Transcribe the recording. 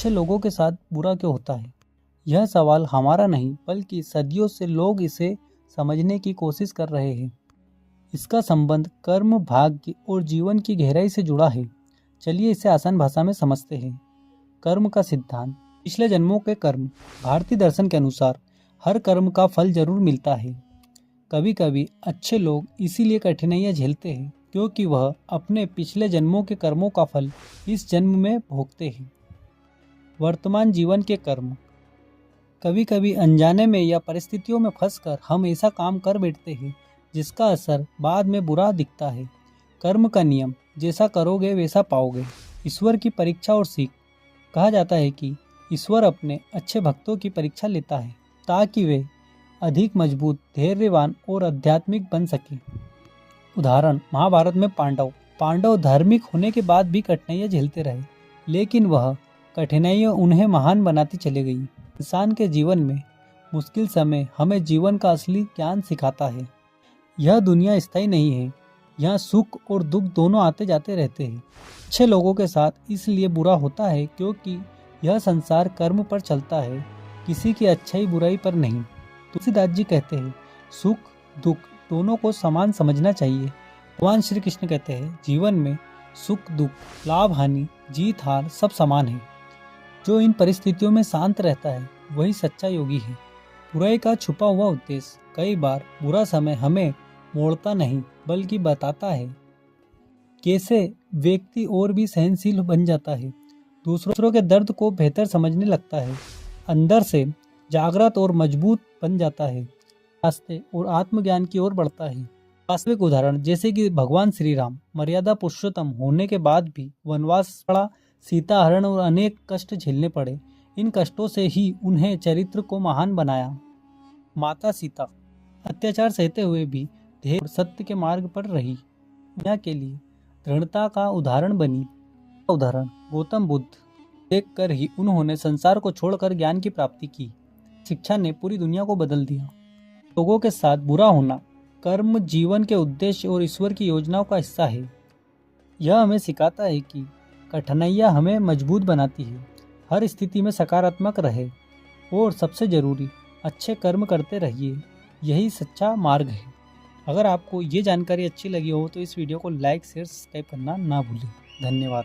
अच्छे लोगों के साथ बुरा क्यों होता है? यह सवाल हमारा नहीं बल्कि सदियों से लोग इसे समझने की कोशिश कर रहे हैं। इसका संबंध कर्म, भाग्य और जीवन की गहराई से जुड़ा है। चलिए इसे आसान भाषा में समझते हैं। कर्म का सिद्धांत। पिछले जन्मों के कर्म। भारतीय दर्शन के अनुसार हर कर्म का फल जरूर मिलता है। कभी कभी अच्छे लोग इसीलिए कठिनाइयाँ झेलते हैं क्योंकि वह अपने पिछले जन्मों के कर्मों का फल इस जन्म में भोगते हैं। वर्तमान जीवन के कर्म। कभी कभी अनजाने में या परिस्थितियों में फंसकर हम ऐसा काम कर बैठते हैं जिसका असर बाद में बुरा दिखता है। कर्म का नियम। जैसा करोगे वैसा पाओगे। ईश्वर की परीक्षा और सीख। कहा जाता है कि ईश्वर अपने अच्छे भक्तों की परीक्षा लेता है ताकि वे अधिक मजबूत, धैर्यवान और आध्यात्मिक बन सके। उदाहरण, महाभारत में पांडव धार्मिक होने के बाद भी कठिनाइयाँ झेलते रहे, लेकिन वह कठिनाइयाँ उन्हें महान बनाती चली गई। इंसान के जीवन में मुश्किल समय हमें जीवन का असली ज्ञान सिखाता है। यह दुनिया स्थायी नहीं है, यहाँ सुख और दुख दोनों आते जाते रहते हैं। अच्छे लोगों के साथ इसलिए बुरा होता है क्योंकि यह संसार कर्म पर चलता है, किसी की अच्छाई बुराई पर नहीं। तुलसीदास जी कहते हैं, सुख दुख दोनों को समान समझना चाहिए। भगवान श्री कृष्ण कहते हैं, जीवन में सुख दुख, लाभ हानि, जीत हार सब समान है। जो इन परिस्थितियों में शांत रहता है वही सच्चा योगी है। बुराई का छुपा हुआ उद्देश्य। कई बार बुरा समय हमें मोड़ता नहीं बल्कि बताता है कैसे व्यक्ति और भी सहनशील बन जाता है, दूसरों के दर्द को बेहतर समझने लगता है, अंदर से जागृत और मजबूत बन जाता है, रास्ते और आत्मज्ञान की ओर बढ़ता है। वास्तविक उदाहरण, जैसे कि भगवान श्री राम मर्यादा पुरुषोत्तम होने के बाद भी वनवास पड़ा, सीता हरण और अनेक कष्ट झेलने पड़े। इन कष्टों से ही उन्हें चरित्र को महान बनाया। माता सीता अत्याचार सहते हुए भी धैर्य और सत्य के मार्ग पर रही, दुनिया के लिए दृढ़ता का उदाहरण बनी। उदाहरण, गौतम बुद्ध देखकर ही उन्होंने संसार को छोड़कर ज्ञान की प्राप्ति की। शिक्षा ने पूरी दुनिया को बदल दिया। लोगों के साथ बुरा होना कर्म, जीवन के उद्देश्य और ईश्वर की योजनाओं का हिस्सा है। यह हमें सिखाता है कि कठिनाइयाँ हमें मजबूत बनाती है। हर स्थिति में सकारात्मक रहे और सबसे जरूरी अच्छे कर्म करते रहिए, यही सच्चा मार्ग है। अगर आपको ये जानकारी अच्छी लगी हो तो इस वीडियो को लाइक, शेयर, सब्सक्राइब करना ना भूलें। धन्यवाद।